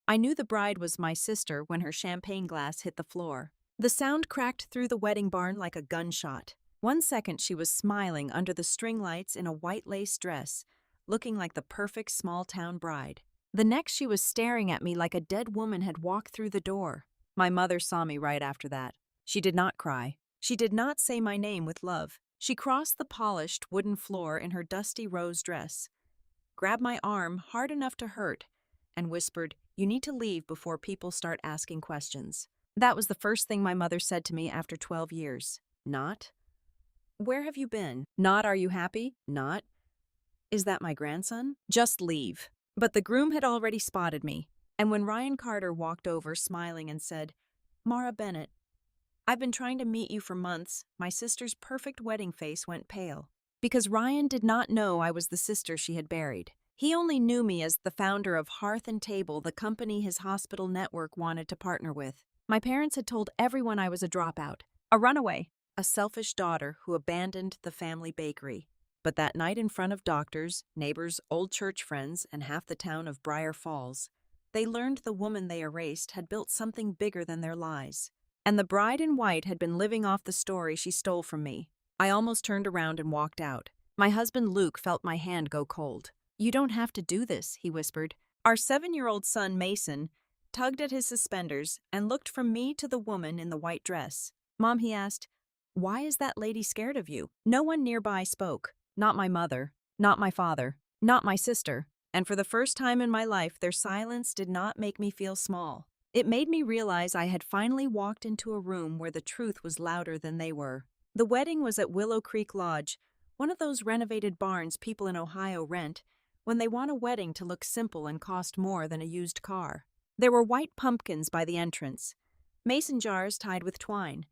I knew the bride was my sister when her champagne glass hit the floor. The sound cracked through the wedding barn like a gunshot. 1 second she was smiling under the string lights in a white lace dress, looking like the perfect small-town bride. The next she was staring at me like a dead woman had walked through the door. My mother saw me right after that. She did not cry. She did not say my name with love. She crossed the polished wooden floor in her dusty rose dress, grabbed my arm hard enough to hurt, and whispered, "You need to leave before people start asking questions." That was the first thing my mother said to me after 12 years. Not, "Where have you been?" Not, "Are you happy?" Not, "Is that my grandson?" Just leave. But the groom had already spotted me, and when Ryan Carter walked over smiling and said, "Mara Bennett, I've been trying to meet you for months," my sister's perfect wedding face went pale. Because Ryan did not know I was the sister she had buried. He only knew me as the founder of Hearth and Table, the company his hospital network wanted to partner with. My parents had told everyone I was a dropout, a runaway, a selfish daughter who abandoned the family bakery. But that night in front of doctors, neighbors, old church friends, and half the town of Briar Falls, they learned the woman they erased had built something bigger than their lies. And the bride in white had been living off the story she stole from me. I almost turned around and walked out. My husband Luke felt my hand go cold. "You don't have to do this," he whispered. Our 7-year-old son Mason tugged at his suspenders and looked from me to the woman in the white dress. "Mom," he asked, "why is that lady scared of you?" No one nearby spoke. Not my mother, not my father, not my sister. And for the first time in my life, their silence did not make me feel small. It made me realize I had finally walked into a room where the truth was louder than they were. The wedding was at Willow Creek Lodge, one of those renovated barns people in Ohio rent when they want a wedding to look simple and cost more than a used car. There were white pumpkins by the entrance, mason jars tied with twine,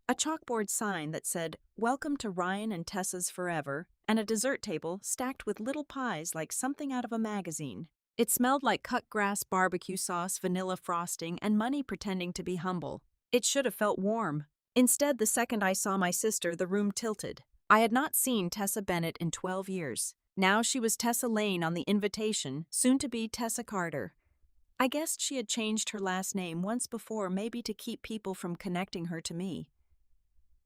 a chalkboard sign that said, "Welcome to Ryan and Tessa's Forever," and a dessert table stacked with little pies like something out of a magazine. It smelled like cut grass barbecue sauce, vanilla frosting, and money pretending to be humble. It should have felt warm. Instead, the second I saw my sister, the room tilted. I had not seen Tessa Bennett in 12 years. Now she was Tessa Lane on the invitation, soon to be Tessa Carter. I guessed she had changed her last name once before, maybe to keep people from connecting her to me.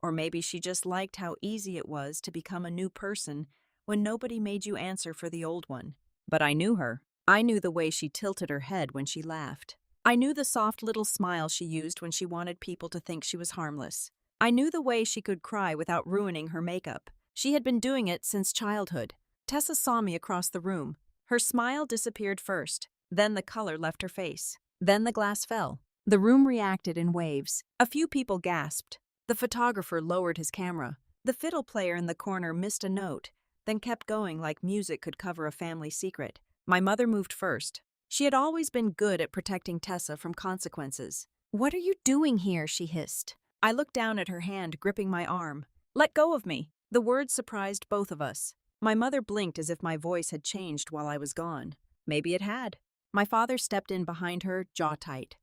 Or maybe she just liked how easy it was to become a new person when nobody made you answer for the old one. But I knew her. I knew the way she tilted her head when she laughed. I knew the soft little smile she used when she wanted people to think she was harmless. I knew the way she could cry without ruining her makeup. She had been doing it since childhood. Tessa saw me across the room. Her smile disappeared first. Then the color left her face. Then the glass fell. The room reacted in waves. A few people gasped. The photographer lowered his camera. The fiddle player in the corner missed a note, then kept going like music could cover a family secret. My mother moved first. She had always been good at protecting Tessa from consequences. "What are you doing here?" she hissed. I looked down at her hand gripping my arm. "Let go of me." The words surprised both of us. My mother blinked as if my voice had changed while I was gone. Maybe it had. My father stepped in behind her, jaw tight,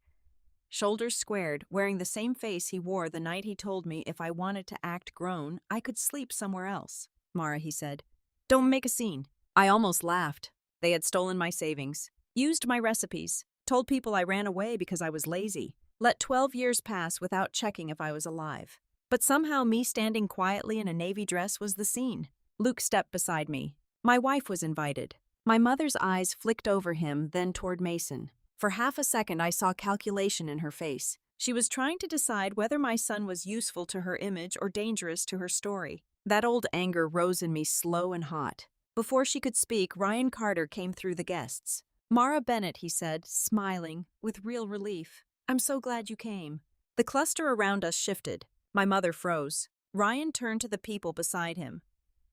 shoulders squared, wearing the same face he wore the night he told me if I wanted to act grown, I could sleep somewhere else. "Mara," he said, "don't make a scene." I almost laughed. They had stolen my savings, used my recipes, told people I ran away because I was lazy, let 12 years pass without checking if I was alive. But somehow me standing quietly in a navy dress was the scene. Luke stepped beside me. My wife was invited. My mother's eyes flicked over him, then toward Mason. For half a second I saw calculation in her face. She was trying to decide whether my son was useful to her image or dangerous to her story. That old anger rose in me slow and hot. Before she could speak, Ryan Carter came through the guests. "Mara Bennett," he said, smiling, with real relief. "I'm so glad you came." The cluster around us shifted. My mother froze. Ryan turned to the people beside him.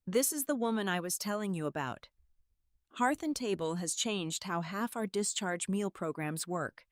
"This is the woman I was telling you about. Hearth and Table has changed how half our discharge meal programs work.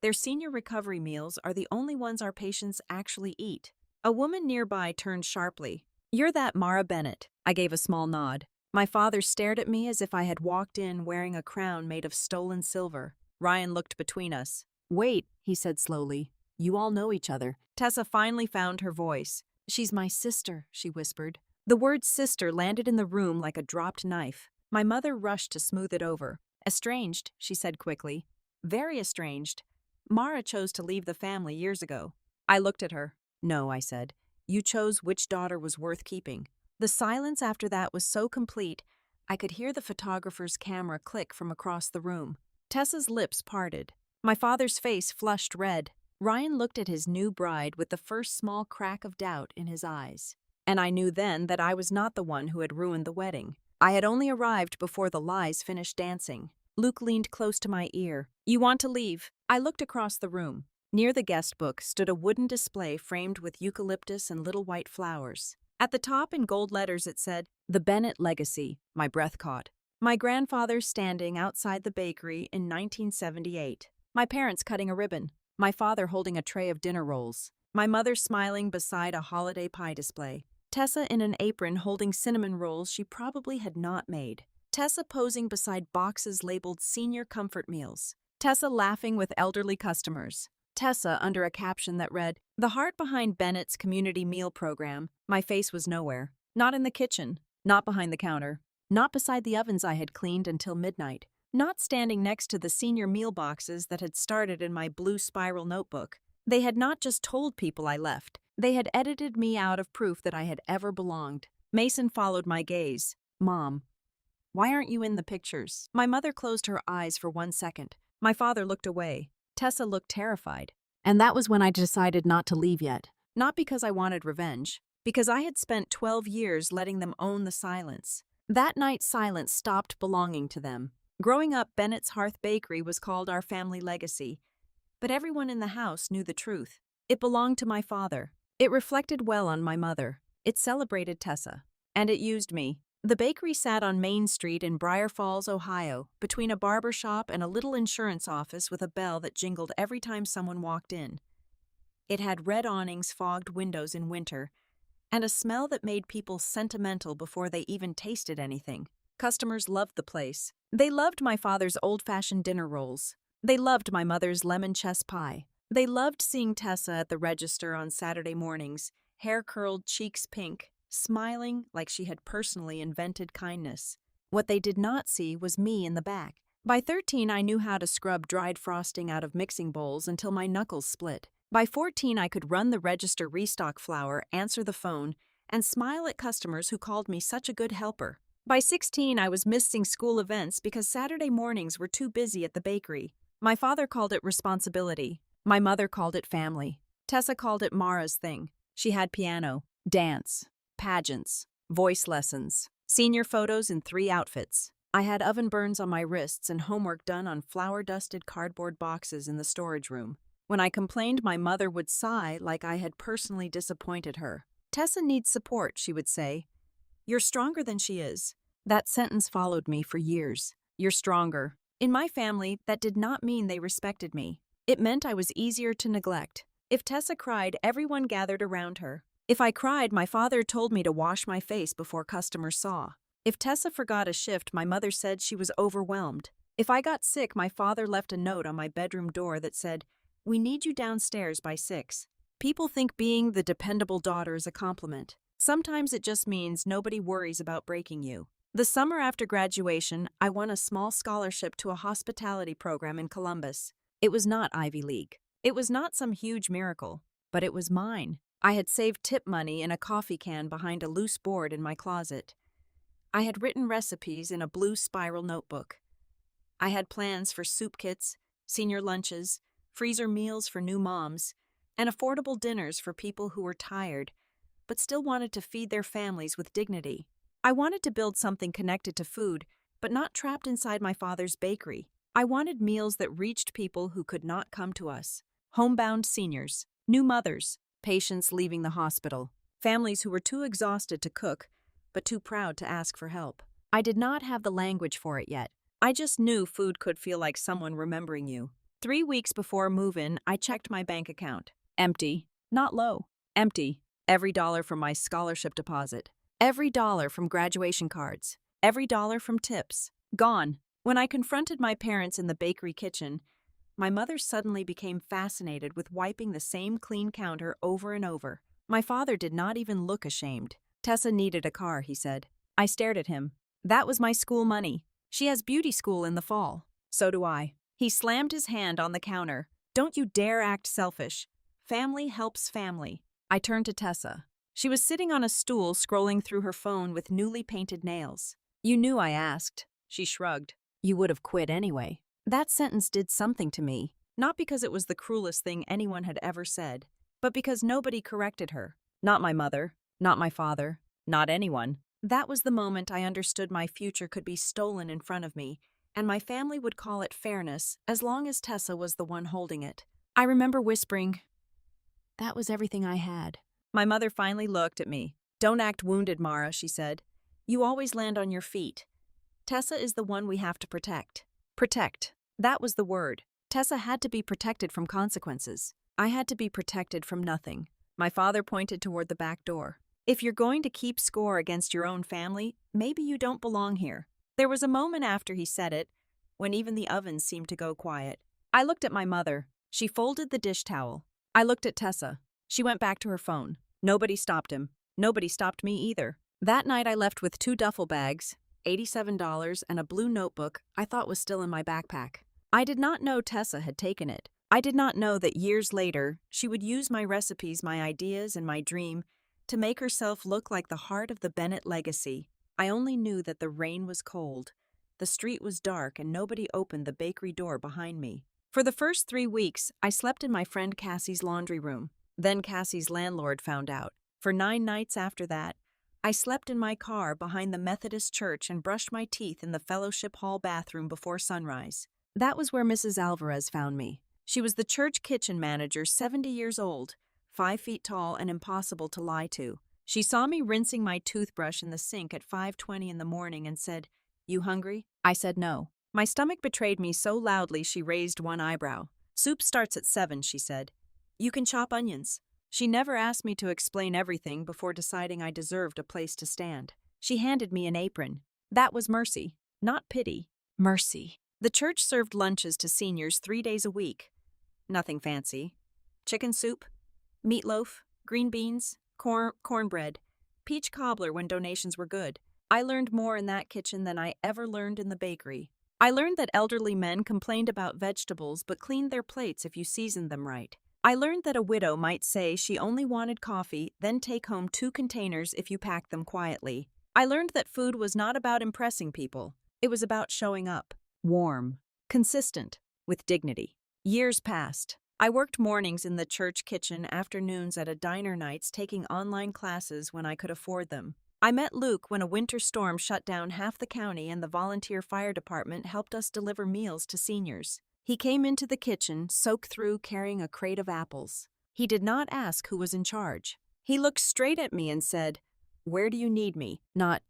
Their senior recovery meals are the only ones our patients actually eat." A woman nearby turned sharply. "You're that Mara Bennett." I gave a small nod. My father stared at me as if I had walked in wearing a crown made of stolen silver. Ryan looked between us. "Wait," he said slowly. "You all know each other." Tessa finally found her voice. "She's my sister," she whispered. The word sister landed in the room like a dropped knife. My mother rushed to smooth it over. "Estranged," she said quickly. very estranged. Mara chose to leave the family years ago. I looked at her. No, I said. You chose which daughter was worth keeping. The silence after that was so complete, I could hear the photographer's camera click from across the room. Tessa's lips parted. My father's face flushed red. Ryan looked at his new bride with the first small crack of doubt in his eyes. And I knew then that I was not the one who had ruined the wedding. I had only arrived before the lies finished dancing. Luke leaned close to my ear. You want to leave? I looked across the room. Near the guest book stood a wooden display framed with eucalyptus and little white flowers. At the top in gold letters it said, The Bennett Legacy. My breath caught. My grandfather standing outside the bakery in 1978. My parents cutting a ribbon. My father holding a tray of dinner rolls. My mother smiling beside a holiday pie display. Tessa in an apron holding cinnamon rolls she probably had not made. Tessa posing beside boxes labeled Senior Comfort Meals. Tessa laughing with elderly customers. Tessa under a caption that read, The heart behind Bennett's community meal program. My face was nowhere. Not in the kitchen. Not behind the counter. Not beside the ovens I had cleaned until midnight. Not standing next to the senior meal boxes that had started in my blue spiral notebook. They had not just told people I left. They had edited me out of proof that I had ever belonged. Mason followed my gaze. Mom, why aren't you in the pictures? My mother closed her eyes for 1 second. My father looked away. Tessa looked terrified. And that was when I decided not to leave yet. Not because I wanted revenge. Because I had spent 12 years letting them own the silence. That night silence stopped belonging to them. Growing up, Bennett's Hearth Bakery was called our family legacy. But everyone in the house knew the truth. It belonged to my father. It reflected well on my mother. It celebrated Tessa. And it used me. The bakery sat on Main Street in Briar Falls, Ohio, between a barber shop and a little insurance office with a bell that jingled every time someone walked in. It had red awnings, fogged windows in winter, and a smell that made people sentimental before they even tasted anything. Customers loved the place. They loved my father's old-fashioned dinner rolls. They loved my mother's lemon chess pie. They loved seeing Tessa at the register on Saturday mornings, hair curled, cheeks pink, smiling like she had personally invented kindness. What they did not see was me in the back. By 13, I knew how to scrub dried frosting out of mixing bowls until my knuckles split. By 14, I could run the register, restock flour, answer the phone, and smile at customers who called me such a good helper. By 16, I was missing school events because Saturday mornings were too busy at the bakery. My father called it responsibility. My mother called it family. Tessa called it Mara's thing. She had piano, dance, pageants, voice lessons, senior photos in 3 outfits. I had oven burns on my wrists and homework done on flour-dusted cardboard boxes in the storage room. When I complained, my mother would sigh like I had personally disappointed her. Tessa needs support, she would say. You're stronger than she is. That sentence followed me for years. You're stronger. In my family, that did not mean they respected me. It meant I was easier to neglect. If Tessa cried, everyone gathered around her. If I cried, my father told me to wash my face before customers saw. If Tessa forgot a shift, my mother said she was overwhelmed. If I got sick, my father left a note on my bedroom door that said, We need you downstairs by 6. People think being the dependable daughter is a compliment. Sometimes it just means nobody worries about breaking you. The summer after graduation, I won a small scholarship to a hospitality program in Columbus. It was not Ivy League. It was not some huge miracle, but it was mine. I had saved tip money in a coffee can behind a loose board in my closet. I had written recipes in a blue spiral notebook. I had plans for soup kits, senior lunches, freezer meals for new moms, and affordable dinners for people who were tired, but still wanted to feed their families with dignity. I wanted to build something connected to food, but not trapped inside my father's bakery. I wanted meals that reached people who could not come to us. Homebound seniors, new mothers, patients leaving the hospital, families who were too exhausted to cook, but too proud to ask for help. I did not have the language for it yet. I just knew food could feel like someone remembering you. 3 weeks before move-in, I checked my bank account. Empty. Not low. Empty. Every dollar from my scholarship deposit. Every dollar from graduation cards. Every dollar from tips. Gone. When I confronted my parents in the bakery kitchen, my mother suddenly became fascinated with wiping the same clean counter over and over. My father did not even look ashamed. Tessa needed a car, he said. I stared at him. That was my school money. She has beauty school in the fall. So do I. He slammed his hand on the counter. Don't you dare act selfish. Family helps family. I turned to Tessa. She was sitting on a stool scrolling through her phone with newly painted nails. You knew I asked. She shrugged. You would have quit anyway. That sentence did something to me, not because it was the cruelest thing anyone had ever said, but because nobody corrected her. Not my mother, not my father, not anyone. That was the moment I understood my future could be stolen in front of me, and my family would call it fairness as long as Tessa was the one holding it. I remember whispering, that was everything I had. My mother finally looked at me. Don't act wounded, Mara, she said. You always land on your feet. Tessa is the one we have to protect. Protect. That was the word. Tessa had to be protected from consequences. I had to be protected from nothing. My father pointed toward the back door. If you're going to keep score against your own family, maybe you don't belong here. There was a moment after he said it, when even the ovens seemed to go quiet. I looked at my mother. She folded the dish towel. I looked at Tessa. She went back to her phone. Nobody stopped him. Nobody stopped me either. That night I left with 2 duffel bags, $87, and a blue notebook I thought was still in my backpack. I did not know Tessa had taken it. I did not know that years later she would use my recipes, my ideas, and my dream to make herself look like the heart of the Bennett legacy. I only knew that the rain was cold, the street was dark, and nobody opened the bakery door behind me. For the first 3 weeks, I slept in my friend Cassie's laundry room. Then Cassie's landlord found out. For 9 nights after that, I slept in my car behind the Methodist church and brushed my teeth in the fellowship hall bathroom before sunrise. That was where Mrs. Alvarez found me. She was the church kitchen manager, 70 years old, 5 feet tall, and impossible to lie to. She saw me rinsing my toothbrush in the sink at 5:20 in the morning and said, "You hungry?" I said no. My stomach betrayed me so loudly she raised one eyebrow. "Soup starts at 7, she said. "You can chop onions." She never asked me to explain everything before deciding I deserved a place to stand. She handed me an apron. That was mercy, not pity. Mercy. The church served lunches to seniors 3 days a week. Nothing fancy. Chicken soup, meatloaf, green beans, cornbread, peach cobbler when donations were good. I learned more in that kitchen than I ever learned in the bakery. I learned that elderly men complained about vegetables but cleaned their plates if you seasoned them right. I learned that a widow might say she only wanted coffee, then take home 2 containers if you packed them quietly. I learned that food was not about impressing people. It was about showing up. Warm. Consistent. With dignity. Years passed. I worked mornings in the church kitchen, afternoons at a diner, nights taking online classes when I could afford them. I met Luke when a winter storm shut down half the county and the volunteer fire department helped us deliver meals to seniors. He came into the kitchen, soaked through, carrying a crate of apples. He did not ask who was in charge. He looked straight at me and said, "Where do you need me?" Not,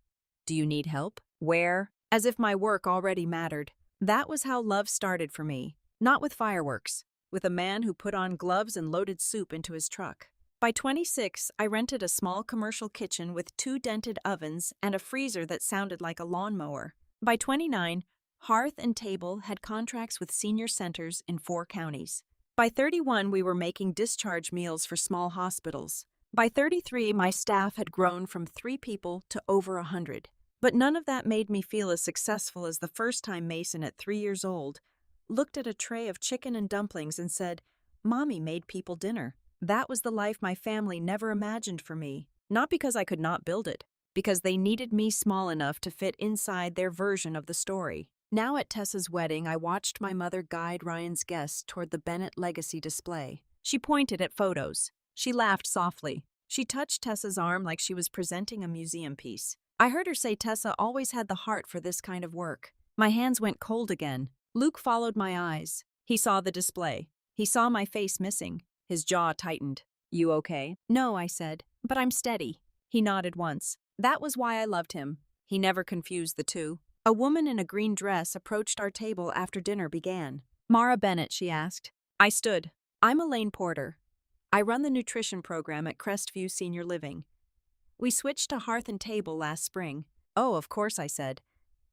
"Do you need help?" Where? As if my work already mattered. That was how love started for me. Not with fireworks. With a man who put on gloves and loaded soup into his truck. By 26, I rented a small commercial kitchen with 2 dented ovens and a freezer that sounded like a lawnmower. By 29, Hearth and Table had contracts with senior centers in 4 counties. By 31, we were making discharge meals for small hospitals. By 33, my staff had grown from 3 people to over 100. But none of that made me feel as successful as the first-time Mason at 3 years old looked at a tray of chicken and dumplings and said, "Mommy made people dinner." That was the life my family never imagined for me. Not because I could not build it, because they needed me small enough to fit inside their version of the story. Now at Tessa's wedding, I watched my mother guide Ryan's guests toward the Bennett legacy display. She pointed at photos. She laughed softly. She touched Tessa's arm like she was presenting a museum piece. I heard her say Tessa always had the heart for this kind of work. My hands went cold again. Luke followed my eyes. He saw the display. He saw my face missing. His jaw tightened. "You okay?" "No," I said, "but I'm steady." He nodded once. That was why I loved him. He never confused the two. A woman in a green dress approached our table after dinner began. "Mara Bennett," she asked. I stood. "I'm Elaine Porter. I run the nutrition program at Crestview Senior Living. We switched to Hearth and Table last spring." "Oh, of course," I said.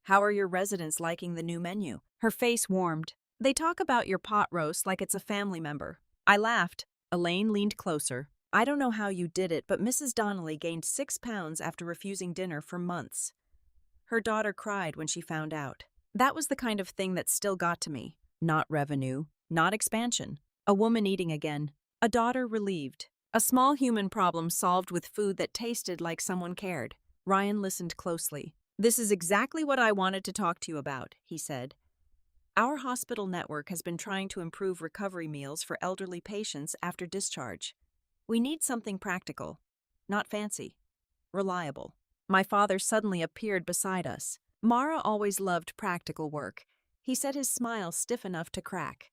"How are your residents liking the new menu?" Her face warmed. "They talk about your pot roast like it's a family member." I laughed. Elaine leaned closer. "I don't know how you did it, but Mrs. Donnelly gained 6 pounds after refusing dinner for months. Her daughter cried when she found out." That was the kind of thing that still got to me. not revenue, not expansion. A woman eating again. A daughter relieved. A small human problem solved with food that tasted like someone cared. Ryan listened closely. "This is exactly what I wanted to talk to you about," he said. "Our hospital network has been trying to improve recovery meals for elderly patients after discharge. We need something practical, not fancy, reliable." My father suddenly appeared beside us. Mara always loved practical work. He said, his smile stiff enough to crack.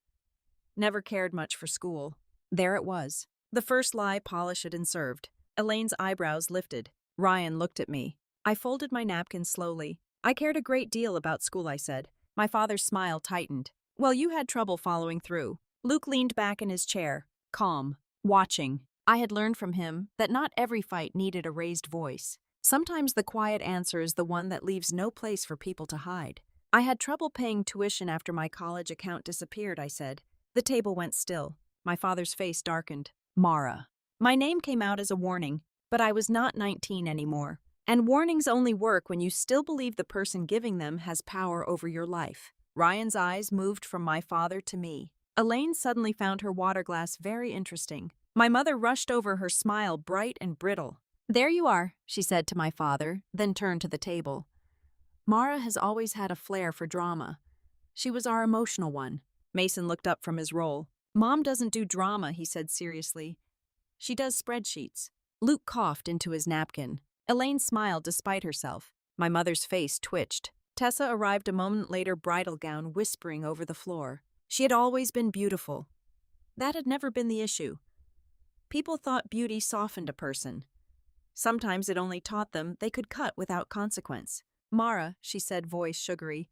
"Never cared much for school." There it was. The first lie, polish it and served. Elaine's eyebrows lifted. Ryan looked at me. I folded my napkin slowly. "I cared a great deal about school," I said. My father's smile tightened. "Well, you had trouble following through." Luke leaned back in his chair, calm, watching. I had learned from him that not every fight needed a raised voice. Sometimes the quiet answer is the one that leaves no place for people to hide. "I had trouble paying tuition after my college account disappeared," I said. The table went still. My father's face darkened. Mara. My name came out as a warning, but I was not 19 anymore. And warnings only work when you still believe the person giving them has power over your life. Ryan's eyes moved from my father to me. Elaine suddenly found her water glass very interesting. My mother rushed over, her smile bright and brittle. "There you are," she said to my father, then turned to the table. Mara has always had a flair for drama. She was our emotional one. Mason looked up from his roll. "Mom doesn't do drama," he said seriously. "She does spreadsheets." Luke coughed into his napkin. Elaine smiled despite herself. My mother's face twitched. Tessa arrived a moment later, bridal gown whispering over the floor. She had always been beautiful. That had never been the issue. People thought beauty softened a person. Sometimes it only taught them they could cut without consequence. "Mara," she said, voice sugary,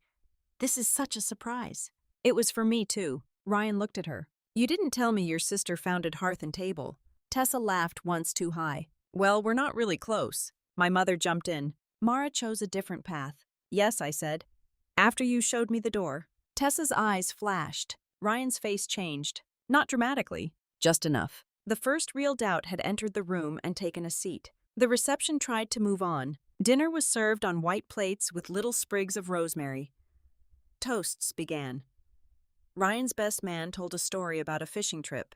"this is such a surprise." It was for me, too. Ryan looked at her. "You didn't tell me your sister founded Hearth and Table." Tessa laughed once too high. "Well, we're not really close." My mother jumped in. "Mara chose a different path." "Yes," I said. "After you showed me the door." Tessa's eyes flashed. Ryan's face changed. Not dramatically, just enough. The first real doubt had entered the room and taken a seat. The reception tried to move on. Dinner was served on white plates with little sprigs of rosemary. Toasts began. Ryan's best man told a story about a fishing trip.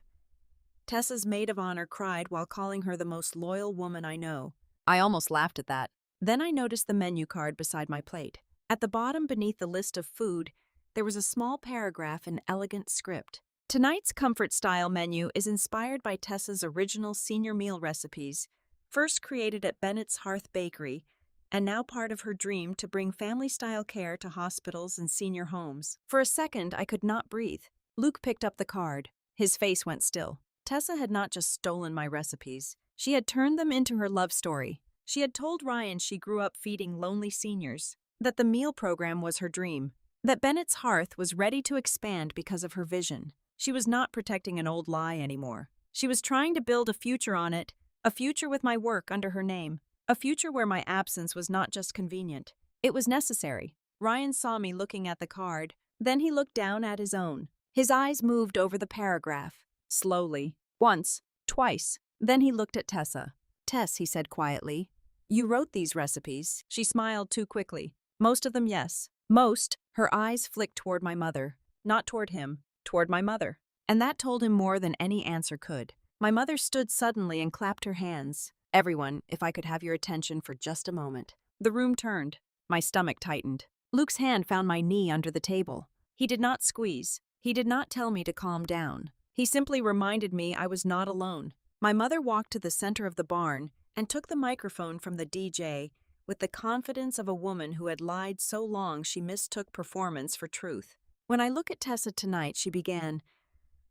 Tessa's maid of honor cried while calling her the most loyal woman I know. I almost laughed at that. Then I noticed the menu card beside my plate. At the bottom, beneath the list of food, there was a small paragraph in elegant script. "Tonight's comfort-style menu is inspired by Tessa's original senior meal recipes, first created at Bennett's Hearth Bakery, and now part of her dream to bring family-style care to hospitals and senior homes." For a second, I could not breathe. Luke picked up the card. His face went still. Tessa had not just stolen my recipes. She had turned them into her love story. She had told Ryan she grew up feeding lonely seniors, that the meal program was her dream, that Bennett's Hearth was ready to expand because of her vision. She was not protecting an old lie anymore. She was trying to build a future on it, a future with my work under her name, a future where my absence was not just convenient. It was necessary. Ryan saw me looking at the card, then he looked down at his own. His eyes moved over the paragraph, slowly, once, twice. Then he looked at Tessa. "Tess," he said quietly, "you wrote these recipes." She smiled too quickly. "Most of them, yes." "Most?" Her eyes flicked toward my mother. Not toward him, toward my mother. And that told him more than any answer could. My mother stood suddenly and clapped her hands. "Everyone, if I could have your attention for just a moment." The room turned. My stomach tightened. Luke's hand found my knee under the table. He did not squeeze. He did not tell me to calm down. He simply reminded me I was not alone. My mother walked to the center of the barn and took the microphone from the DJ with the confidence of a woman who had lied so long she mistook performance for truth. "When I look at Tessa tonight," she began,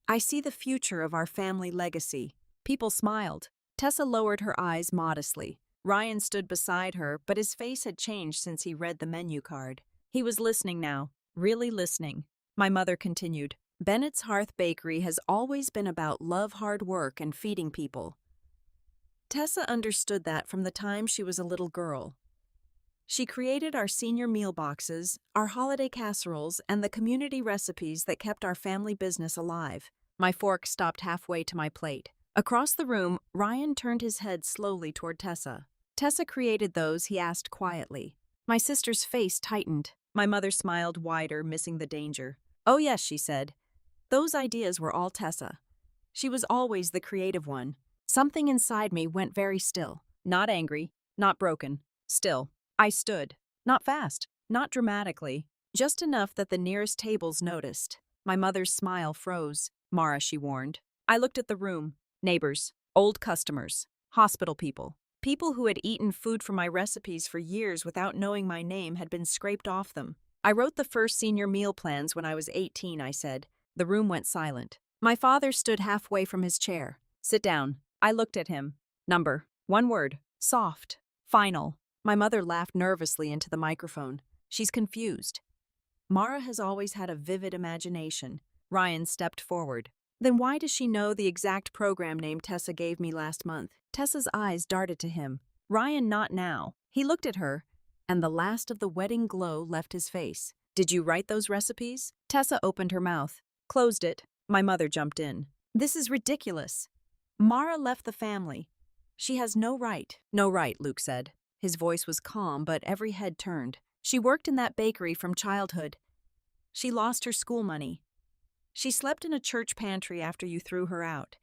"I see the future of our family legacy." People smiled. Tessa lowered her eyes modestly. Ryan stood beside her, but his face had changed since he read the menu card. He was listening now, really listening. My mother continued, "Bennett's Hearth Bakery has always been about love, hard work, and feeding people." Tessa understood that from the time she was a little girl. She created our senior meal boxes, our holiday casseroles, and the community recipes that kept our family business alive. My fork stopped halfway to my plate. Across the room, Ryan turned his head slowly toward Tessa. "Tessa created those?" he asked quietly. My sister's face tightened. My mother smiled wider, missing the danger. Oh yes, she said. Those ideas were all Tessa. She was always the creative one. Something inside me went very still. Not angry, not broken. Still. I stood. Not fast, not dramatically. Just enough that the nearest tables noticed. My mother's smile froze. Mara, she warned. I looked at the room. Neighbors, old customers, hospital people. People who had eaten food from my recipes for years without knowing my name had been scraped off them. I wrote the first senior meal plans when I was 18, I said. The room went silent. My father stood halfway from his chair. Sit down. I looked at him. Number. One word. Soft. Final. My mother laughed nervously into the microphone. She's confused. Mara has always had a vivid imagination. Ryan stepped forward. Then why does she know the exact program name Tessa gave me last month? Tessa's eyes darted to him. Ryan, not now. He looked at her, and the last of the wedding glow left his face. Did you write those recipes? Tessa opened her mouth, closed it. My mother jumped in. This is ridiculous. Mara left the family. She has no right. No right, Luke said. His voice was calm, but every head turned. She worked in that bakery from childhood. She lost her school money. She slept in a church pantry after you threw her out.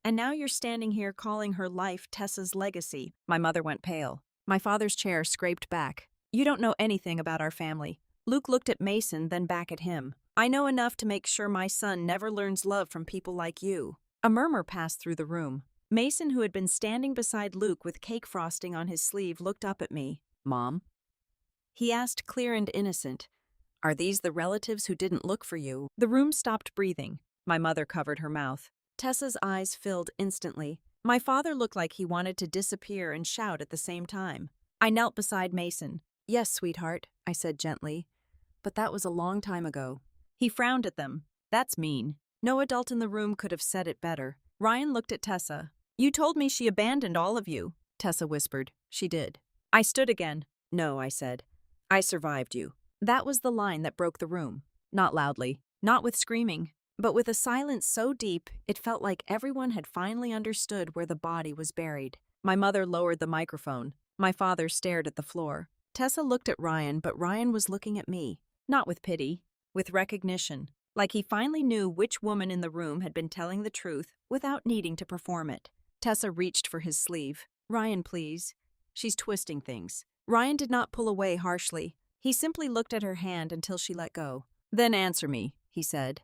And now you're standing here calling her life Tessa's legacy. My mother went pale. My father's chair scraped back. You don't know anything about our family. Luke looked at Mason, then back at him. I know enough to make sure my son never learns love from people like you. A murmur passed through the room. Mason, who had been standing beside Luke with cake frosting on his sleeve, looked up at me. Mom? He asked, clear and innocent. Are these the relatives who didn't look for you? The room stopped breathing. My mother covered her mouth. Tessa's eyes filled instantly. My father looked like he wanted to disappear and shout at the same time. I knelt beside Mason. Yes, sweetheart, I said gently. But that was a long time ago. He frowned at them. That's mean. No adult in the room could have said it better. Ryan looked at Tessa. You told me she abandoned all of you, Tessa whispered. She did. I stood again. No, I said. I survived you. That was the line that broke the room. Not loudly, not with screaming, but with a silence so deep it felt like everyone had finally understood where the body was buried. My mother lowered the microphone. My father stared at the floor. Tessa looked at Ryan, but Ryan was looking at me. Not with pity, with recognition. Like he finally knew which woman in the room had been telling the truth without needing to perform it. Tessa reached for his sleeve. Ryan, please. She's twisting things. Ryan did not pull away harshly. He simply looked at her hand until she let go. Then answer me, he said.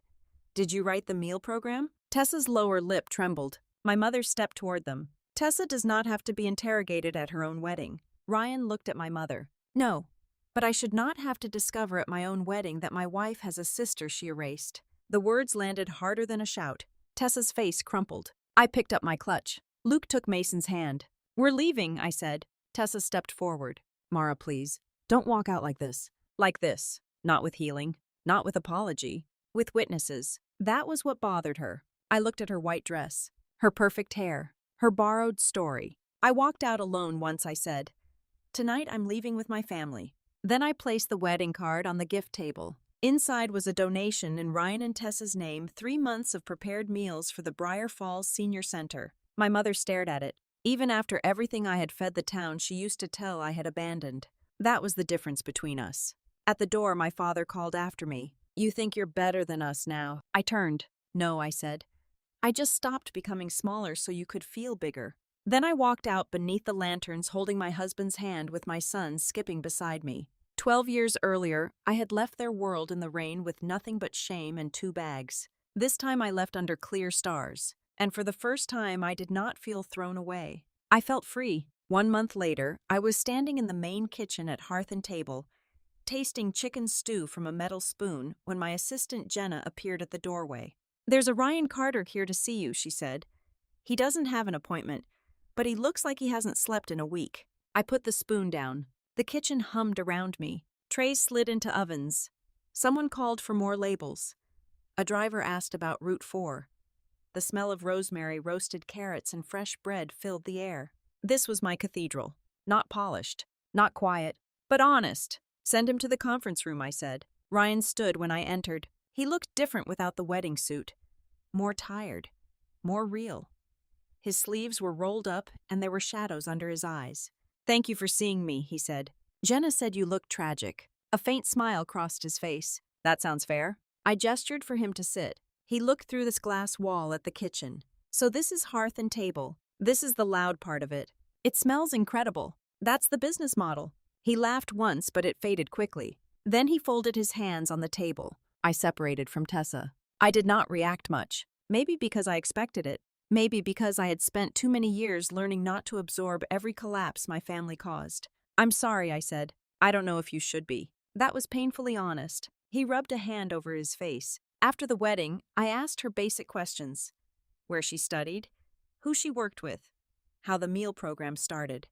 Did you write the meal program? Tessa's lower lip trembled. My mother stepped toward them. Tessa does not have to be interrogated at her own wedding. Ryan looked at my mother. No, but I should not have to discover at my own wedding that my wife has a sister she erased. The words landed harder than a shout. Tessa's face crumpled. I picked up my clutch. Luke took Mason's hand. We're leaving, I said. Tessa stepped forward. Mara, please. Don't walk out like this. Like this. Not with healing. Not with apology. With witnesses. That was what bothered her. I looked at her white dress. Her perfect hair. Her borrowed story. I walked out alone once I said, Tonight I'm leaving with my family. Then I placed the wedding card on the gift table. Inside was a donation in Ryan and Tessa's name, 3 months of prepared meals for the Briar Falls Senior Center. My mother stared at it. Even after everything I had fed the town she used to tell I had abandoned. That was the difference between us. At the door, my father called after me. You think you're better than us now. I turned. No, I said. I just stopped becoming smaller so you could feel bigger. Then I walked out beneath the lanterns holding my husband's hand with my son skipping beside me. 12 years earlier, I had left their world in the rain with nothing but shame and 2 bags. This time I left under clear stars. And for the first time, I did not feel thrown away. I felt free. 1 month later, I was standing in the main kitchen at hearth and table, tasting chicken stew from a metal spoon when my assistant Jenna appeared at the doorway. There's a Ryan Carter here to see you, she said. He doesn't have an appointment, but he looks like he hasn't slept in a week. I put the spoon down. The kitchen hummed around me. Trays slid into ovens. Someone called for more labels. A driver asked about Route 4. The smell of rosemary, roasted carrots, and fresh bread filled the air. This was my cathedral. Not polished, not quiet, but honest. Send him to the conference room, I said. Ryan stood when I entered. He looked different without the wedding suit. More tired, more real. His sleeves were rolled up and there were shadows under his eyes. Thank you for seeing me, he said. Jenna said you looked tragic. A faint smile crossed his face. That sounds fair. I gestured for him to sit. He looked through this glass wall at the kitchen. So this is hearth and table. This is the loud part of it. It smells incredible. That's the business model. He laughed once, but it faded quickly. Then he folded his hands on the table. I separated from Tessa. I did not react much. Maybe because I expected it. Maybe because I had spent too many years learning not to absorb every collapse my family caused. I'm sorry, I said. I don't know if you should be. That was painfully honest. He rubbed a hand over his face. After the wedding, I asked her basic questions. Where she studied, who she worked with, how the meal program started.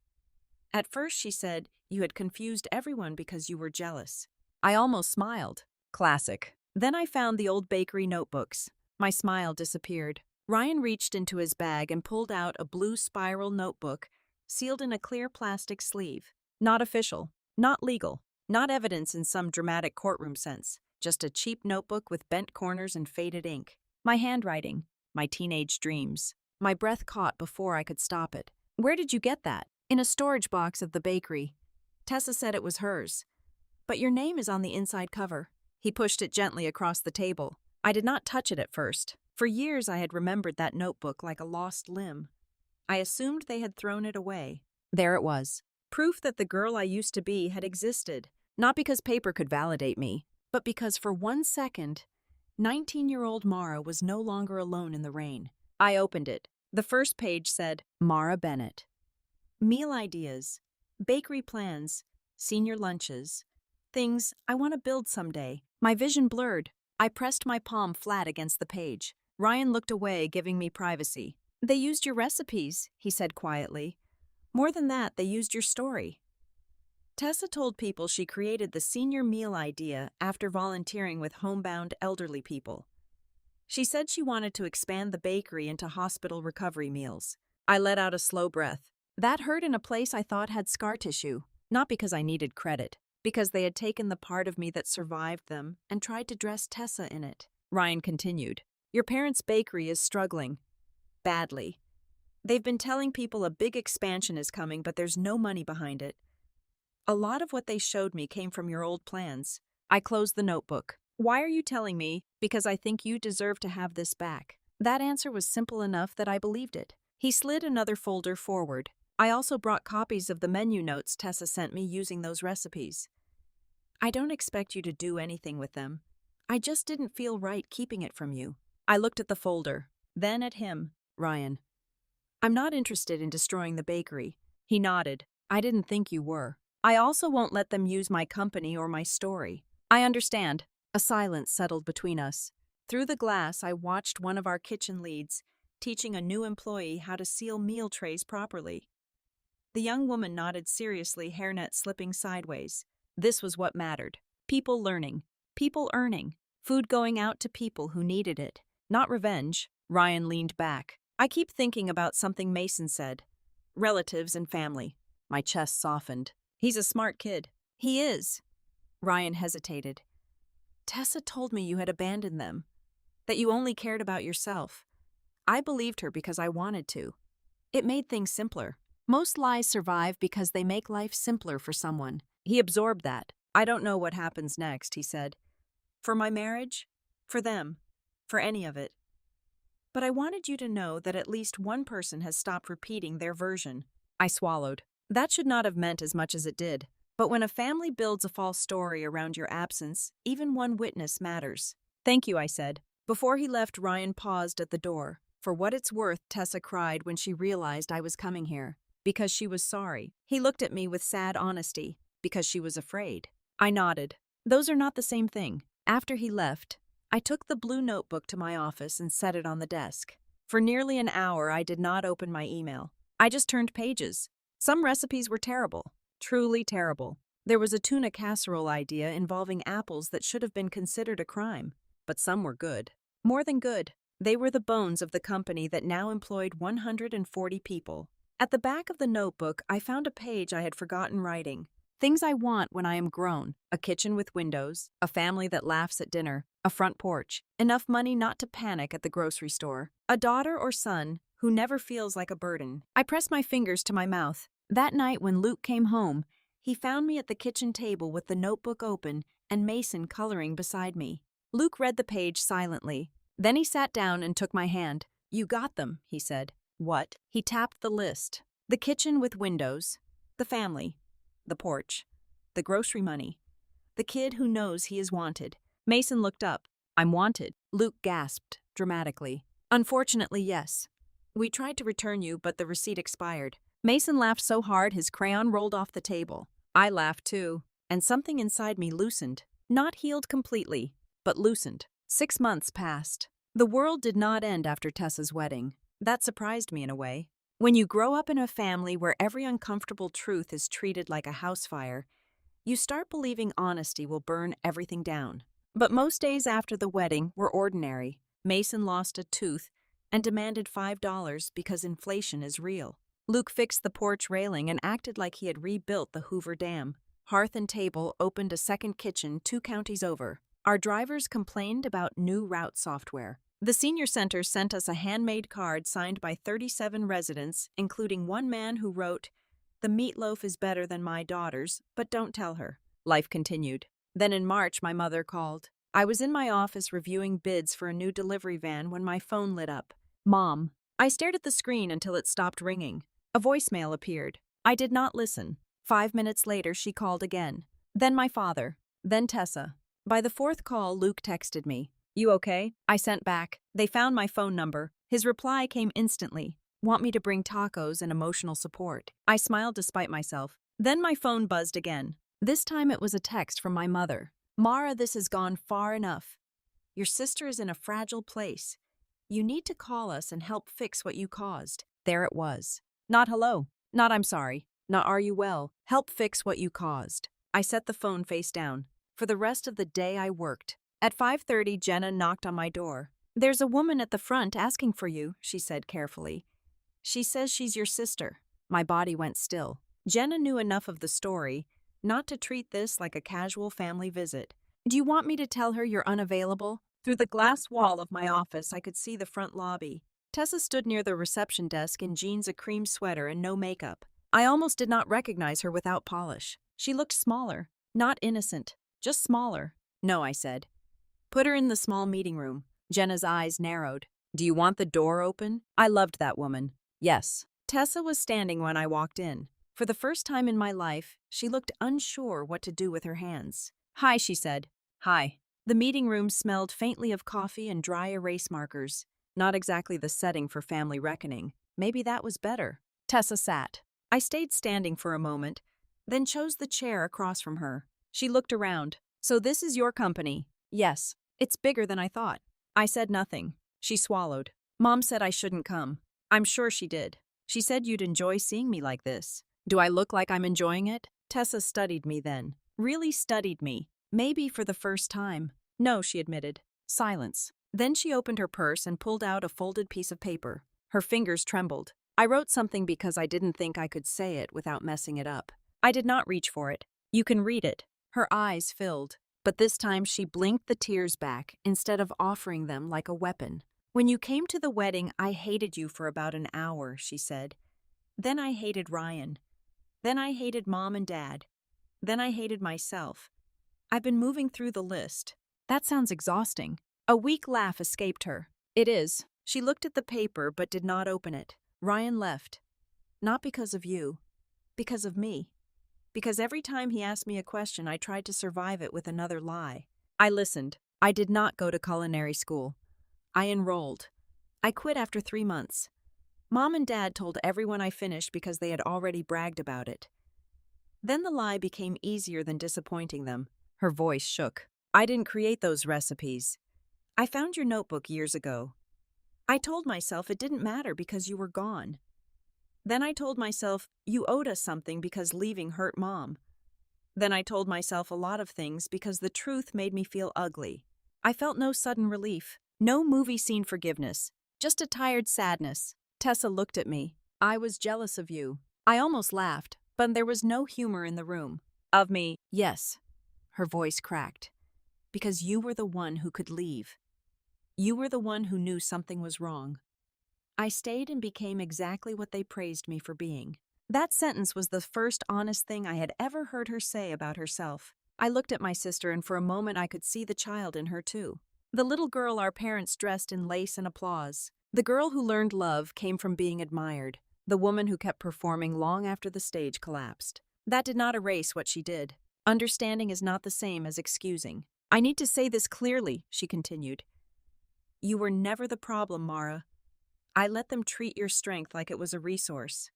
At first she said you had confused everyone because you were jealous. I almost smiled. Classic. Then I found the old bakery notebooks. My smile disappeared. Ryan reached into his bag and pulled out a blue spiral notebook sealed in a clear plastic sleeve. Not official, not legal, not evidence in some dramatic courtroom sense. Just a cheap notebook with bent corners and faded ink. My handwriting. My teenage dreams. My breath caught before I could stop it. Where did you get that? In a storage box of the bakery. Tessa said it was hers. But your name is on the inside cover. He pushed it gently across the table. I did not touch it at first. For years I had remembered that notebook like a lost limb. I assumed they had thrown it away. There it was. Proof that the girl I used to be had existed. Not because paper could validate me, but because for 1 second, 19-year-old Mara was no longer alone in the rain. I opened it. The first page said, Mara Bennett. Meal ideas, bakery plans, senior lunches, things I want to build someday. My vision blurred. I pressed my palm flat against the page. Ryan looked away, giving me privacy. They used your recipes, he said quietly. More than that, they used your story. Tessa told people she created the senior meal idea after volunteering with homebound elderly people. She said she wanted to expand the bakery into hospital recovery meals. I let out a slow breath. That hurt in a place I thought had scar tissue, not because I needed credit, because they had taken the part of me that survived them and tried to dress Tessa in it. Ryan continued, Your parents' bakery is struggling. Badly. They've been telling people a big expansion is coming, but there's no money behind it. A lot of what they showed me came from your old plans. I closed the notebook. Why are you telling me? Because I think you deserve to have this back. That answer was simple enough that I believed it. He slid another folder forward. I also brought copies of the menu notes Tessa sent me using those recipes. I don't expect you to do anything with them. I just didn't feel right keeping it from you. I looked at the folder, then at him, Ryan. I'm not interested in destroying the bakery. He nodded. I didn't think you were. I also won't let them use my company or my story. I understand. A silence settled between us. Through the glass, I watched one of our kitchen leads, teaching a new employee how to seal meal trays properly. The young woman nodded seriously, hairnet slipping sideways. This was what mattered. People learning. People earning. Food going out to people who needed it. Not revenge. Ryan leaned back. I keep thinking about something Mason said. Relatives and family. My chest softened. He's a smart kid. He is. Ryan hesitated. Tessa told me you had abandoned them, that you only cared about yourself. I believed her because I wanted to. It made things simpler. Most lies survive because they make life simpler for someone. He absorbed that. I don't know what happens next, he said. For my marriage? For them? For any of it? But I wanted you to know that at least one person has stopped repeating their version. I swallowed. That should not have meant as much as it did. But when a family builds a false story around your absence, even one witness matters. Thank you, I said. Before he left, Ryan paused at the door. For what it's worth, Tessa cried when she realized I was coming here. Because she was sorry. He looked at me with sad honesty. Because she was afraid. I nodded. Those are not the same thing. After he left, I took the blue notebook to my office and set it on the desk. For nearly an hour, I did not open my email. I just turned pages. Some recipes were terrible. Truly terrible. There was a tuna casserole idea involving apples that should have been considered a crime. But some were good. More than good. They were the bones of the company that now employed 140 people. At the back of the notebook, I found a page I had forgotten writing. Things I want when I am grown. A kitchen with windows, a family that laughs at dinner, a front porch, enough money not to panic at the grocery store, a daughter or son who never feels like a burden. I pressed my fingers to my mouth. That night when Luke came home, he found me at the kitchen table with the notebook open and Mason coloring beside me. Luke read the page silently. Then he sat down and took my hand. "You got them," he said. "What?" He tapped the list. "The kitchen with windows, the family, the porch, the grocery money, the kid who knows he is wanted." Mason looked up. "I'm wanted." Luke gasped dramatically. "Unfortunately, yes. We tried to return you, but the receipt expired." Mason laughed so hard his crayon rolled off the table. I laughed too, and something inside me loosened. Not healed completely, but loosened. 6 months passed. The world did not end after Tessa's wedding. That surprised me in a way. When you grow up in a family where every uncomfortable truth is treated like a house fire, you start believing honesty will burn everything down. But most days after the wedding were ordinary. Mason lost a tooth and demanded $5 because inflation is real. Luke fixed the porch railing and acted like he had rebuilt the Hoover Dam. Hearth and Table opened a second kitchen 2 counties over. Our drivers complained about new route software. The senior center sent us a handmade card signed by 37 residents, including one man who wrote, "The meatloaf is better than my daughter's, but don't tell her." Life continued. Then in March, my mother called. I was in my office reviewing bids for a new delivery van when my phone lit up. "Mom." I stared at the screen until it stopped ringing. A voicemail appeared. I did not listen. 5 minutes later, she called again. Then my father. Then Tessa. By the 4th call, Luke texted me. "You okay?" I sent back. "They found my phone number." His reply came instantly. "Want me to bring tacos and emotional support." I smiled despite myself. Then my phone buzzed again. This time it was a text from my mother. "Mara, this has gone far enough. Your sister is in a fragile place. You need to call us and help fix what you caused." There it was. Not hello. Not I'm sorry. Not are you well. Help fix what you caused. I set the phone face down. For the rest of the day I worked. At 5:30, Jenna knocked on my door. "There's a woman at the front asking for you," she said carefully. "She says she's your sister." My body went still. Jenna knew enough of the story not to treat this like a casual family visit. "Do you want me to tell her you're unavailable?" Through the glass wall of my office, I could see the front lobby. Tessa stood near the reception desk in jeans, a cream sweater, and no makeup. I almost did not recognize her without polish. She looked smaller. Not innocent. Just smaller. "No," I said. "Put her in the small meeting room." Jenna's eyes narrowed. "Do you want the door open?" I loved that woman. "Yes." Tessa was standing when I walked in. For the first time in my life, she looked unsure what to do with her hands. "Hi," she said. "Hi." The meeting room smelled faintly of coffee and dry erase markers. Not exactly the setting for family reckoning. Maybe that was better. Tessa sat. I stayed standing for a moment, then chose the chair across from her. She looked around. "So this is your company?" "Yes." "It's bigger than I thought." I said nothing. She swallowed. "Mom said I shouldn't come." "I'm sure she did. She said you'd enjoy seeing me like this." "Do I look like I'm enjoying it?" Tessa studied me then. Really studied me. Maybe for the first time. "No," she admitted. Silence. Then she opened her purse and pulled out a folded piece of paper. Her fingers trembled. I wrote something because I didn't think I could say it without messing it up. I did not reach for it. "You can read it." Her eyes filled. But this time she blinked the tears back instead of offering them like a weapon. "When you came to the wedding, I hated you for about an hour," she said. "Then I hated Ryan. Then I hated Mom and Dad. Then I hated myself. I've been moving through the list." That sounds exhausting. A weak laugh escaped her. "It is." She looked at the paper but did not open it. "Ryan left. Not because of you. Because of me. Because every time he asked me a question, I tried to survive it with another lie." I listened. I did not go to culinary school. I enrolled. I quit after 3 months. Mom and Dad told everyone I finished because they had already bragged about it. Then the lie became easier than disappointing them. Her voice shook. "I didn't create those recipes. I found your notebook years ago. I told myself it didn't matter because you were gone. Then I told myself you owed us something because leaving hurt Mom. Then I told myself a lot of things because the truth made me feel ugly. I felt no sudden relief, no movie scene forgiveness, just a tired sadness." Tessa looked at me. "I was jealous of you." I almost laughed, but there was no humor in the room. "Of me?" "Yes." Her voice cracked. "Because you were the one who could leave. You were the one who knew something was wrong. I stayed and became exactly what they praised me for being." That sentence was the first honest thing I had ever heard her say about herself. I looked at my sister, and for a moment I could see the child in her too. The little girl our parents dressed in lace and applause. The girl who learned love came from being admired. The woman who kept performing long after the stage collapsed. That did not erase what she did. Understanding is not the same as excusing. I need to say this clearly, she continued. You were never the problem, Mara. I let them treat your strength like it was a resource.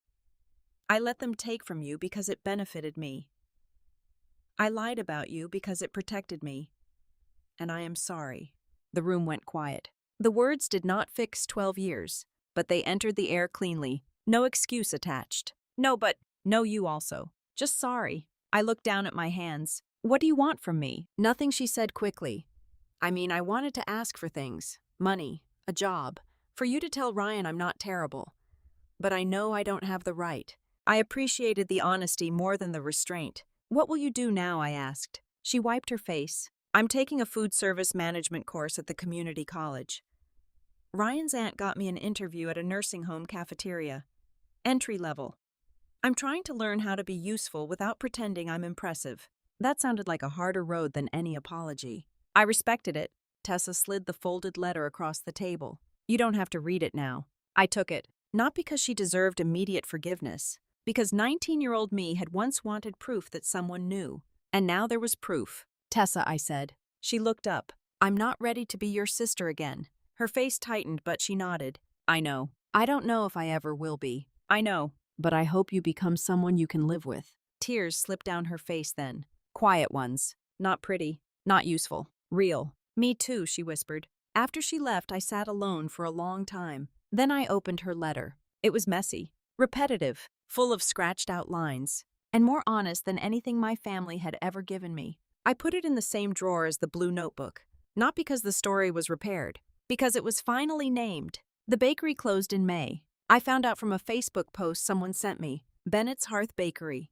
I let them take from you because it benefited me. I lied about you because it protected me. And I am sorry. The room went quiet. The words did not fix 12 years, but they entered the air cleanly. No excuse attached. No, you also. Just sorry. I looked down at my hands. What do you want from me? Nothing, she said quickly. I wanted to ask for things. Money, a job, for you to tell Ryan I'm not terrible. But I know I don't have the right. I appreciated the honesty more than the restraint. What will you do now? I asked. She wiped her face. I'm taking a food service management course at the community college. Ryan's aunt got me an interview at a nursing home cafeteria. Entry level. I'm trying to learn how to be useful without pretending I'm impressive. That sounded like a harder road than any apology. I respected it. Tessa slid the folded letter across the table. You don't have to read it now. I took it, not because she deserved immediate forgiveness, because 19-year-old me had once wanted proof that someone knew. And now there was proof. Tessa, I said. She looked up. I'm not ready to be your sister again. Her face tightened, but she nodded. I know. I don't know if I ever will be. I know. But I hope you become someone you can live with. Tears slipped down her face then. Quiet ones. Not pretty. Not useful. Real. Me too, she whispered. After she left, I sat alone for a long time. Then I opened her letter. It was messy, repetitive, full of scratched-out lines, and more honest than anything my family had ever given me. I put it in the same drawer as the blue notebook, not because the story was repaired, because it was finally named. The bakery closed in May. I found out from a Facebook post someone sent me, Bennett's Hearth Bakery.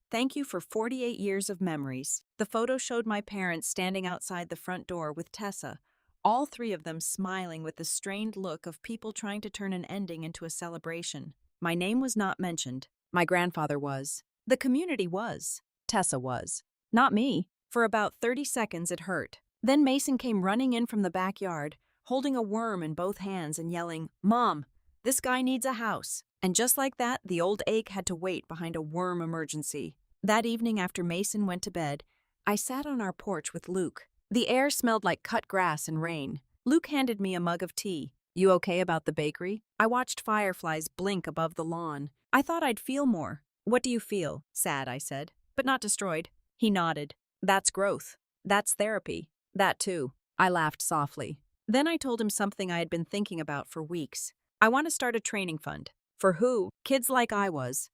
Thank you for 48 years of memories. The photo showed my parents standing outside the front door with Tessa, all three of them smiling with the strained look of people trying to turn an ending into a celebration. My name was not mentioned. My grandfather was. The community was. Tessa was. Not me. For about 30 seconds it hurt. Then Mason came running in from the backyard, holding a worm in both hands and yelling, Mom, this guy needs a house. And just like that, the old ache had to wait behind a worm emergency. That evening after Mason went to bed, I sat on our porch with Luke. The air smelled like cut grass and rain. Luke handed me a mug of tea. You okay about the bakery? I watched fireflies blink above the lawn. I thought I'd feel more. What do you feel? Sad, I said, but not destroyed. He nodded. That's growth. That's therapy. That too. I laughed softly. Then I told him something I had been thinking about for weeks. I want to start a training fund. For who? Kids like I was.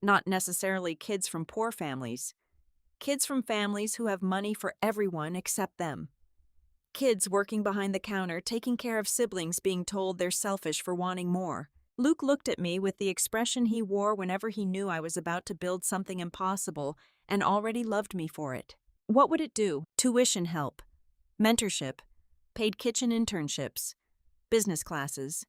Not necessarily kids from poor families. Kids from families who have money for everyone except them. Kids working behind the counter, taking care of siblings being told they're selfish for wanting more. Luke looked at me with the expression he wore whenever he knew I was about to build something impossible and already loved me for it. What would it do? Tuition help, mentorship, paid kitchen internships, business classes,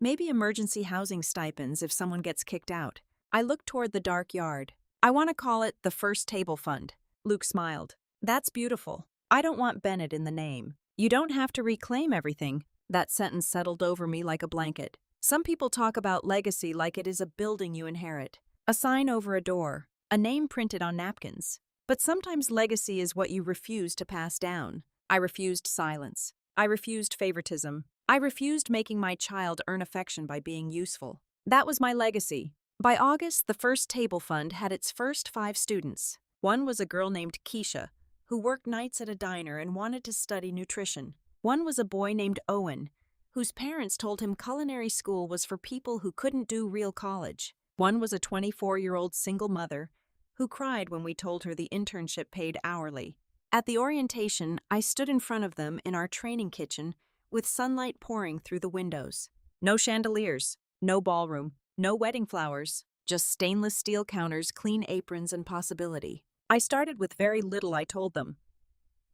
maybe emergency housing stipends if someone gets kicked out. I looked toward the dark yard. I want to call it the First Table Fund. Luke smiled. That's beautiful. I don't want Bennett in the name. You don't have to reclaim everything. That sentence settled over me like a blanket. Some people talk about legacy like it is a building you inherit, a sign over a door, a name printed on napkins. But sometimes legacy is what you refuse to pass down. I refused silence. I refused favoritism. I refused making my child earn affection by being useful. That was my legacy. By August, the First Table Fund had its first 5 students. One was a girl named Keisha, who worked nights at a diner and wanted to study nutrition. One was a boy named Owen, whose parents told him culinary school was for people who couldn't do real college. One was a 24-year-old single mother who cried when we told her the internship paid hourly. At the orientation, I stood in front of them in our training kitchen with sunlight pouring through the windows. No chandeliers, no ballroom, no wedding flowers, just stainless steel counters, clean aprons, and possibility. I started with very little, I told them.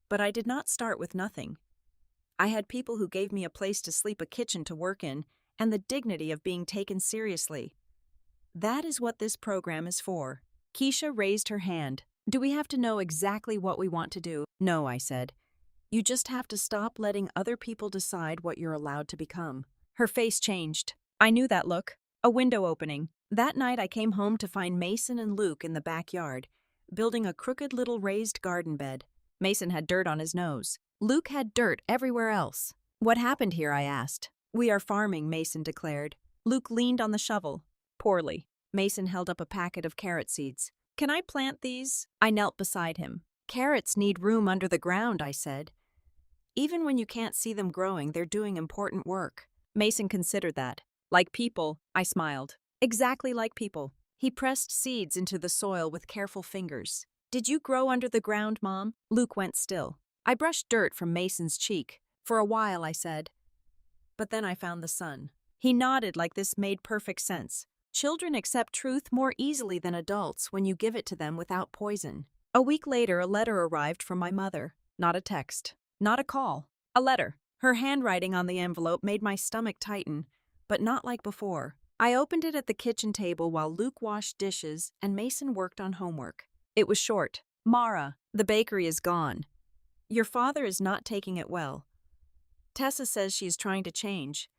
But I did not start with nothing. I had people who gave me a place to sleep, a kitchen to work in, and the dignity of being taken seriously. That is what this program is for. Keisha raised her hand. Do we have to know exactly what we want to do? No, I said. You just have to stop letting other people decide what you're allowed to become. Her face changed. I knew that look. A window opening. That night I came home to find Mason and Luke in the backyard, building a crooked little raised garden bed. Mason had dirt on his nose. Luke had dirt everywhere else. What happened here, I asked. We are farming, Mason declared. Luke leaned on the shovel. Poorly. Mason held up a packet of carrot seeds. Can I plant these? I knelt beside him. Carrots need room under the ground, I said. Even when you can't see them growing, they're doing important work. Mason considered that. Like people, I smiled. Exactly like people. He pressed seeds into the soil with careful fingers. Did you grow under the ground, Mom? Luke went still. I brushed dirt from Mason's cheek. For a while, I said. But then I found the sun. He nodded like this made perfect sense. Children accept truth more easily than adults when you give it to them without poison. A week later, a letter arrived from my mother. Not a text. Not a call. A letter. Her handwriting on the envelope made my stomach tighten, but not like before. I opened it at the kitchen table while Luke washed dishes and Mason worked on homework. It was short. Mara, the bakery is gone. Your father is not taking it well. Tessa says she is trying to change.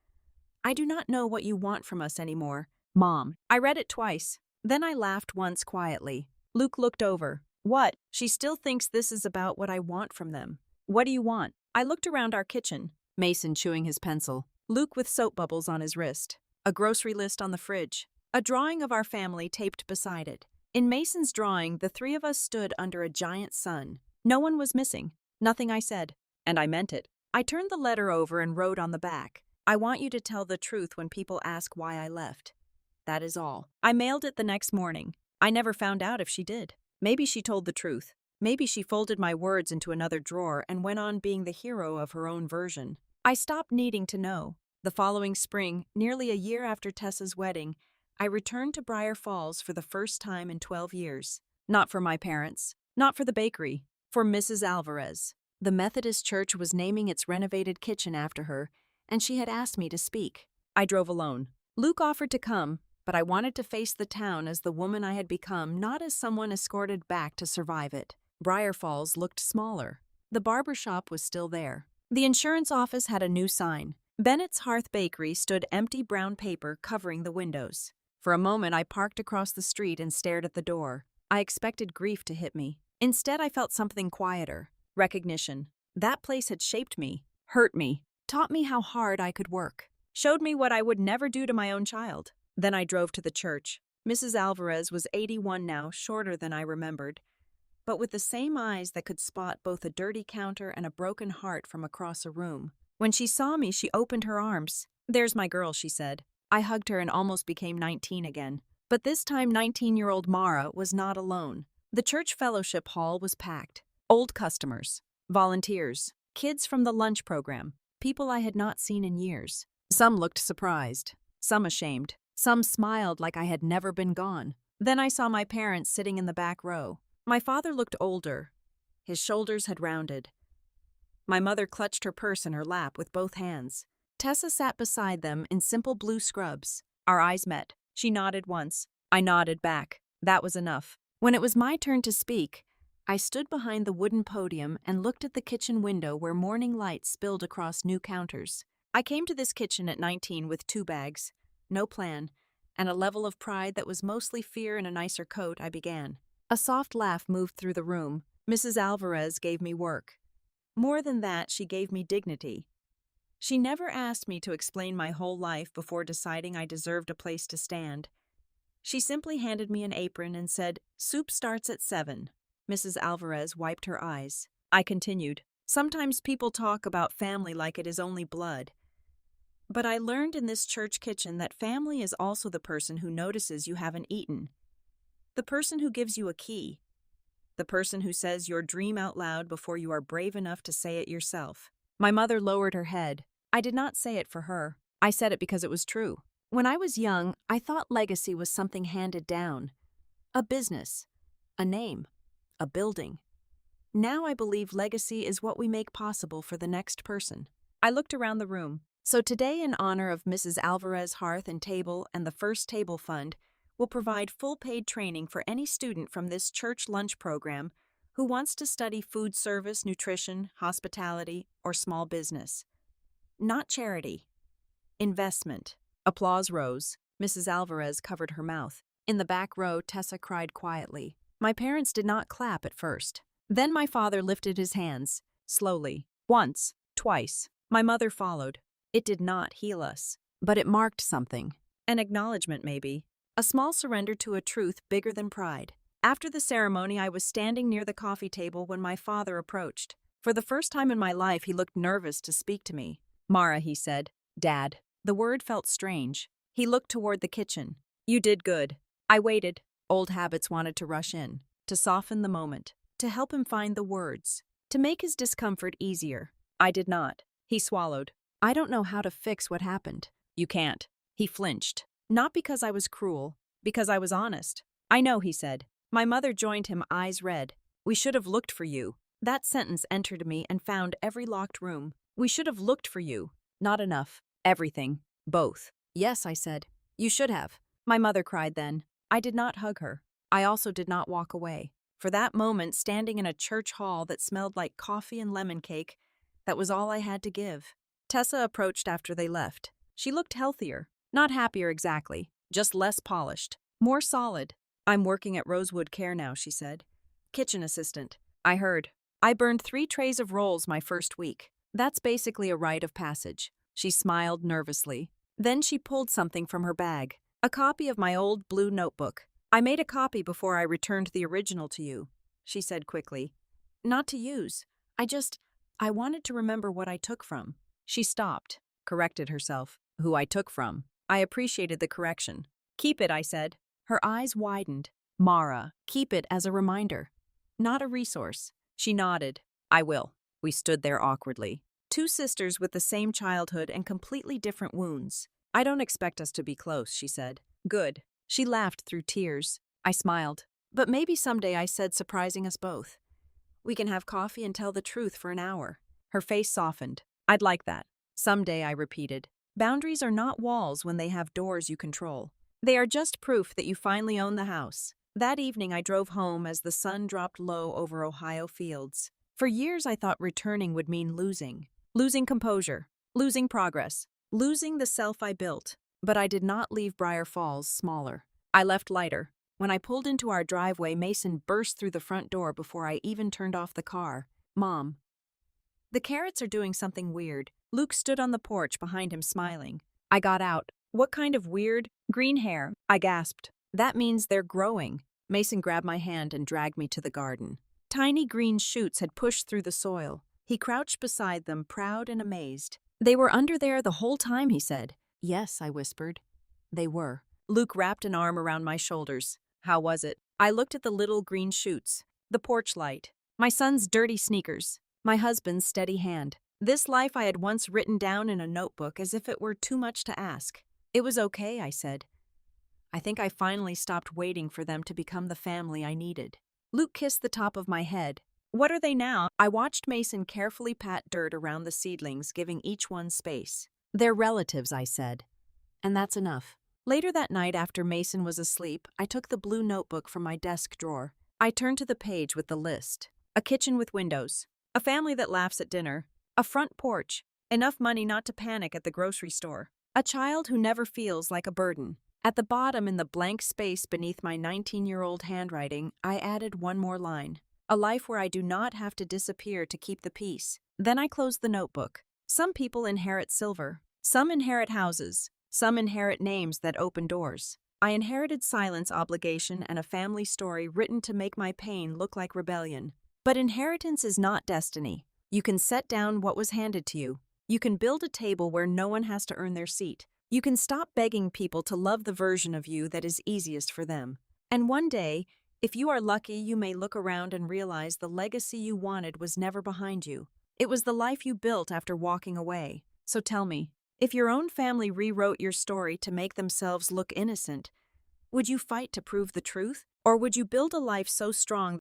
I do not know what you want from us anymore. Mom. I read it twice. Then I laughed once quietly. Luke looked over. What? She still thinks this is about what I want from them. What do you want? I looked around our kitchen. Mason chewing his pencil. Luke with soap bubbles on his wrist. A grocery list on the fridge. A drawing of our family taped beside it. In Mason's drawing, the three of us stood under a giant sun. No one was missing. Nothing I said. And I meant it. I turned the letter over and wrote on the back. I want you to tell the truth when people ask why I left. That is all. I mailed it the next morning. I never found out if she did. Maybe she told the truth. Maybe she folded my words into another drawer and went on being the hero of her own version. I stopped needing to know. The following spring, nearly a year after Tessa's wedding, I returned to Briar Falls for the first time in 12 years. Not for my parents, not for the bakery, for Mrs. Alvarez. The Methodist church was naming its renovated kitchen after her, and she had asked me to speak. I drove alone. Luke offered to come, but I wanted to face the town as the woman I had become, not as someone escorted back to survive it. Briar Falls looked smaller. The barber shop was still there. The insurance office had a new sign. Bennett's Hearth Bakery stood empty brown paper covering the windows. For a moment, I parked across the street and stared at the door. I expected grief to hit me. Instead, I felt something quieter. Recognition. That place had shaped me, hurt me, taught me how hard I could work, showed me what I would never do to my own child. Then I drove to the church. Mrs. Alvarez was 81 now, shorter than I remembered, but with the same eyes that could spot both a dirty counter and a broken heart from across a room. When she saw me, she opened her arms. There's my girl, she said. I hugged her and almost became 19 again. But this time 19-year-old Mara was not alone. The church fellowship hall was packed. Old customers, volunteers, kids from the lunch program, people I had not seen in years. Some looked surprised, some ashamed, some smiled like I had never been gone. Then I saw my parents sitting in the back row. My father looked older. His shoulders had rounded. My mother clutched her purse in her lap with both hands. Tessa sat beside them in simple blue scrubs. Our eyes met. She nodded once. I nodded back. That was enough. When it was my turn to speak, I stood behind the wooden podium and looked at the kitchen window where morning light spilled across new counters. I came to this kitchen at 19 with 2 bags, no plan, and a level of pride that was mostly fear in a nicer coat. I began. A soft laugh moved through the room. Mrs. Alvarez gave me work. More than that, she gave me dignity. She never asked me to explain my whole life before deciding I deserved a place to stand. She simply handed me an apron and said, "Soup starts at 7. Mrs. Alvarez wiped her eyes. I continued. Sometimes people talk about family like it is only blood. But I learned in this church kitchen that family is also the person who notices you haven't eaten. The person who gives you a key. The person who says your dream out loud before you are brave enough to say it yourself." My mother lowered her head. I did not say it for her. I said it because it was true. When I was young, I thought legacy was something handed down. A business. A name. A building. Now I believe legacy is what we make possible for the next person. I looked around the room. So today, in honor of Mrs. Alvarez Hearth and Table and the First Table Fund, will provide full paid training for any student from this church lunch program Who wants to study food service, nutrition, hospitality, or small business? Not charity. Investment. Applause rose. Mrs. Alvarez covered her mouth. In the back row, Tessa cried quietly. My parents did not clap at first. Then my father lifted his hands, slowly. Once, twice. My mother followed. It did not heal us, but it marked something. An acknowledgement, maybe. A small surrender to a truth bigger than pride. After the ceremony, I was standing near the coffee table when my father approached. For the first time in my life, he looked nervous to speak to me. Mara, he said. Dad. The word felt strange. He looked toward the kitchen. You did good. I waited. Old habits wanted to rush in, to soften the moment, to help him find the words, to make his discomfort easier. I did not. He swallowed. I don't know how to fix what happened. You can't. He flinched. Not because I was cruel, because I was honest. I know, he said. My mother joined him, eyes red. We should have looked for you. That sentence entered me and found every locked room. We should have looked for you. Not enough. Everything. Both. Yes, I said. You should have. My mother cried then. I did not hug her. I also did not walk away. For that moment, standing in a church hall that smelled like coffee and lemon cake, that was all I had to give. Tessa approached after they left. She looked healthier. Not happier exactly. Just less polished. More solid. I'm working at Rosewood Care now, she said. Kitchen assistant. I heard. I burned 3 trays of rolls my first week. That's basically a rite of passage. She smiled nervously. Then she pulled something from her bag. A copy of my old blue notebook. I made a copy before I returned the original to you, she said quickly. Not to use. I wanted to remember what I took from. She stopped, corrected herself. Who I took from. I appreciated the correction. Keep it, I said. Her eyes widened. Mara, keep it as a reminder. Not a resource. She nodded. I will. We stood there awkwardly. 2 sisters with the same childhood and completely different wounds. I don't expect us to be close, she said. Good. She laughed through tears. I smiled. But maybe someday, I said, surprising us both. We can have coffee and tell the truth for an hour. Her face softened. I'd like that. Someday, I repeated. Boundaries are not walls when they have doors you control. They are just proof that you finally own the house. That evening, I drove home as the sun dropped low over Ohio fields. For years, I thought returning would mean losing. Losing composure. Losing progress. Losing the self I built. But I did not leave Briar Falls smaller. I left lighter. When I pulled into our driveway, Mason burst through the front door before I even turned off the car. Mom. The carrots are doing something weird. Luke stood on the porch behind him smiling. I got out. What kind of weird? Green hair, I gasped. That means they're growing. Mason grabbed my hand and dragged me to the garden. Tiny green shoots had pushed through the soil. He crouched beside them, proud and amazed. They were under there the whole time, he said. Yes, I whispered. They were. Luke wrapped an arm around my shoulders. How was it? I looked at the little green shoots, the porch light, my son's dirty sneakers, my husband's steady hand. This life I had once written down in a notebook as if it were too much to ask. It was okay, I said. I think I finally stopped waiting for them to become the family I needed. Luke kissed the top of my head. What are they now? I watched Mason carefully pat dirt around the seedlings, giving each one space. They're relatives, I said. And that's enough. Later that night, after Mason was asleep, I took the blue notebook from my desk drawer. I turned to the page with the list. A kitchen with windows. A family that laughs at dinner. A front porch. Enough money not to panic at the grocery store. A child who never feels like a burden. At the bottom, in the blank space beneath my 19-year-old handwriting, I added one more line. A life where I do not have to disappear to keep the peace. Then I closed the notebook. Some people inherit silver. Some inherit houses. Some inherit names that open doors. I inherited silence, obligation, and a family story written to make my pain look like rebellion. But inheritance is not destiny. You can set down what was handed to you. You can build a table where no one has to earn their seat. You can stop begging people to love the version of you that is easiest for them. And one day, if you are lucky, you may look around and realize the legacy you wanted was never behind you. It was the life you built after walking away. So tell me, if your own family rewrote your story to make themselves look innocent, would you fight to prove the truth? Or would you build a life so strong